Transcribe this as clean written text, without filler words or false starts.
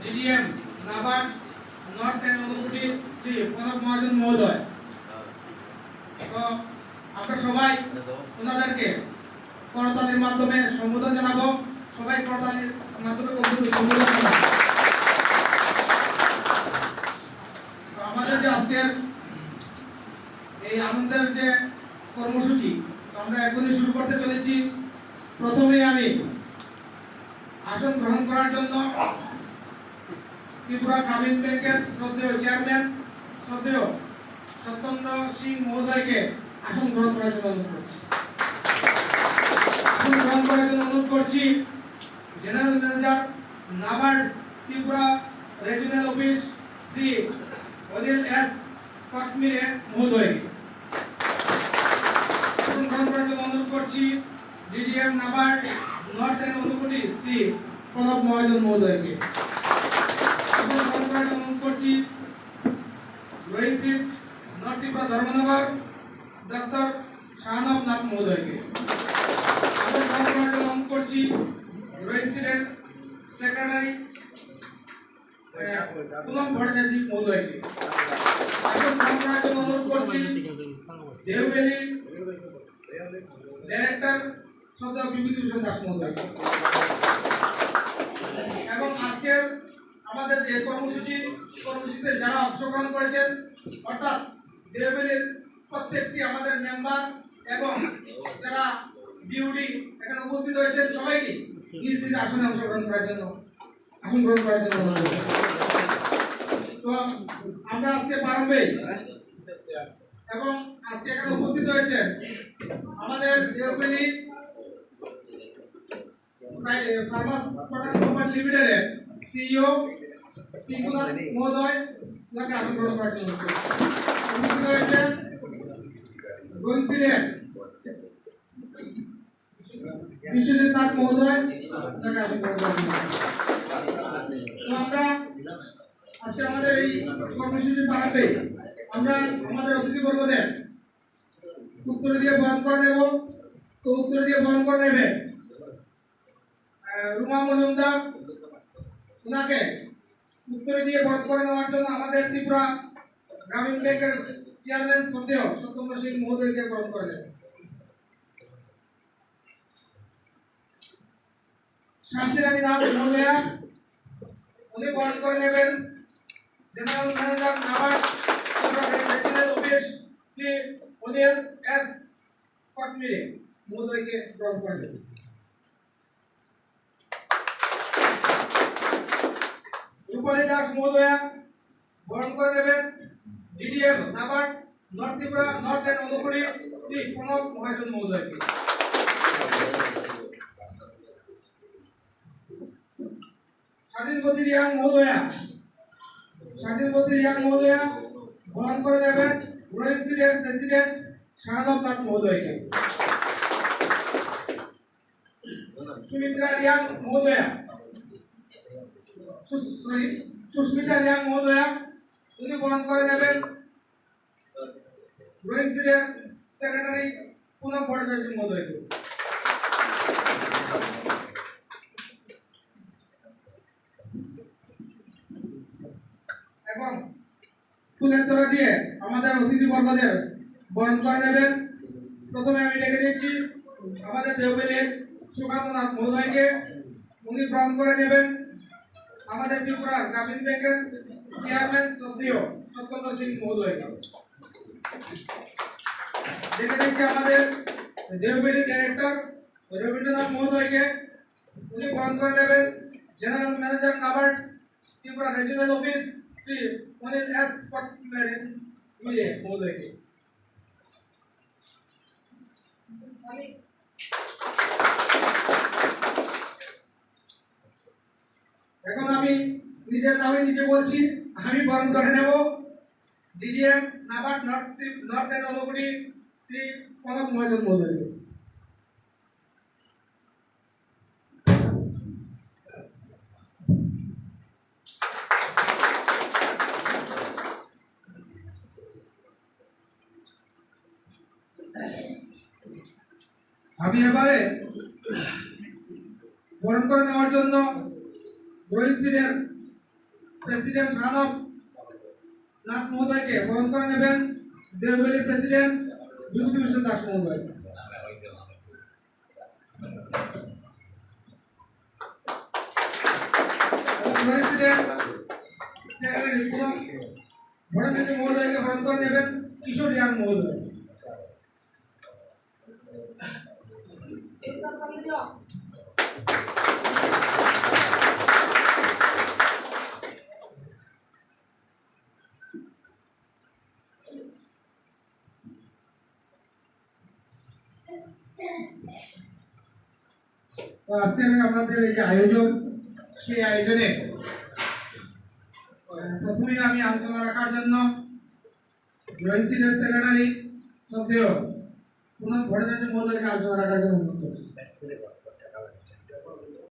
DDM NABARD north and Unakoti Shri Pranab Mahajan মহোদয়। তো আমরা সবাই ওনাদেরকে করতালির মাধ্যমে সম্বোধন জানাবো। সবাই করতালির মাধ্যমে সম্বোধন জানাবো। আমাদের যে আজকের এই আনন্দের যে কর্মসূচি আমরা এখনই শুরু করতে চলেছি। প্রথমেই আমি আসন গ্রহণ করার জন্য ত্রিপুরা গ্রামীণ ব্যাংকের শ্রদ্ধেয় চেয়ারম্যান শ্রদ্ধেয় সত্যেন্দ্র সিং মহোদয়কে আসন গ্রহণ করার জন্য অনুরোধ করছি। আসন গ্রহণ করার জন্য অনুরোধ করছি general manager NABARD Tripura regional office Shri Anil S Kotmire মহোদয়কে। আসন গ্রহণ করার জন্য অনুরোধ করছি DDM NABARD north and Unakoti Shri Pranab Mahajan মহোদয়কে। আসন গ্রহণ করার জন্য অনুরোধ করছি ড্রয়িং সিট নর্থ ত্রিপুরা ধর্মনগর ডক্টর শাহনব নাথ মহোদয়কে। আসন গ্রহণ করার জন্য অনুরোধ করছি ড্রয়িং সিটের সেক্রেটারি পুনম ভট্টাচার্য মহোদয়কে। আসন গ্রহণ করার জন্য অনুরোধ করছি দেওবেলি ডাইরেক্টর শ্রদ্ধেয় বিভূতিভূষণ দাস মহোদয়কে। এবং আজকের আমাদের যে কর্মসূচিতে যারা অংশগ্রহণ করেছেন অর্থাৎ দেওবেলির প্রত্যেকটি আমাদের মেম্বার এবং যারা বিউডি এখানে উপস্থিত হয়েছেন সবাইকে নিজ নিজ আসনে অংশগ্রহণ করার জন্য আসন গ্রহণ করার জন্য অনুরোধ করছি। তো আমরা আজকে প্রারম্ভে এবং আজকে এখানে উপস্থিত হয়েছেন আমাদের দেওবেলি ফার্মাস প্রোডাক্ট কোম্পানি লিমিটেডের সিইও টিঙ্কুনাথ মহোদয় তাকে আসন গ্রহণ করার জন্য উপস্থিত হয়েছেন ড্রয়িং সিটের বিশ্বজিৎ নাথ মহোদয় তাকে আসন গ্রহণ করার জন্য। তো আমরা আজকে আমাদের এই কর্মসূচি প্রারম্ভে আমরা আমাদের অতিথিবর্গদের উত্তরে দিয়ে বরণ করে নেব। তো উত্তরে দিয়ে বরণ করে নেবেন রুমা মজুমদার। ওনাকে উত্তরে দিয়ে বরণ করে নেওয়ার জন্য আমাদের ত্রিপুরা গ্রামীণ ব্যাংকের চেয়ারম্যান শ্রদ্ধেয় সত্যেন্দ্র সিং মহোদয়কে বরণ করে নেবেন। শান্তিরানী নাথ মহোদয়া উনি বরণ করে নেবেন general manager NABARD regional office Shri Anil S Kotmire মহোদয়কে বরণ করে নেবেন। রূপালী দাস মহোদয়া বরণ করে নেবেন DDM NABARD north Tripura north and Unakoti Shri Pranab Mahajan মহোদয়কে। স্বাধীনগতি রিয়াং মহোদয়া বরণ করে নেবেন ড্রয়িং সিটের প্রেসিডেন্ট শাহনব নাথ মহোদয়কে। সুস্মিতা রিয়াং মহোদয়া উনি বরণ করে নেবেন ড্রয়িং সিটের সেক্রেটারি পুনম ভট্টাচার্য মহোদয়কে। এবং ফুলের তোড়া দিয়ে আমাদের অতিথিবর্গদের বরণ করে নেবেন। প্রথমে আমি ডেকে দিচ্ছি আমাদের দেওবেলির সুকান্ত নাথ মহোদয়কে। উনি বরণ করে নেবেন আমাদের ত্রিপুরা গ্রামীণ ব্যাংকের চেয়ারম্যান শ্রদ্ধেয় সত্যেন্দ্র সিং মহোদয়কে। ডেকে দিচ্ছি আমাদের দেওবেলি ডাইরেক্টর রবীন্দ্রনাথ মহোদয়কে। উনি বরণ করে নেবেন general manager NABARD Tripura regional office Shri Anil S Kotmire মহোদয়কে। এখন আমি নিজের নামে নিজে বলছি, আমি বরণ করে নেব DDM NABARD north and Unakoti Shri Pranab Mahajan মহোদয়কে। আমি এবারে বরণ করে নেওয়ার জন্য ড্রয়িং সিটের প্রেসিডেন্ট শানব নাথ মহোদয়কে বরণ করে নেবেন দেওভ্যালির প্রেসিডেন্ট বিভূতিভূষণ দাস মহোদয়। ড্রয়িং সিটের সেক্রেটারি পুনম ভট্টাচার্য মহোদয়কে বরণ করে নেবেন কিশোর রিয়াং মহোদয়। তো আজকে আমাদের এই যে আয়োজন, সেই আয়োজনে প্রথমেই আমি আলোচনা রাখার জন্য ড্রয়িং সিটের সেক্রেটারি শ্রদ্ধেয় পুনম ভট্টাচার্য মহোদয়কে আলোচনা রাখার জন্য অনুরোধ করছি।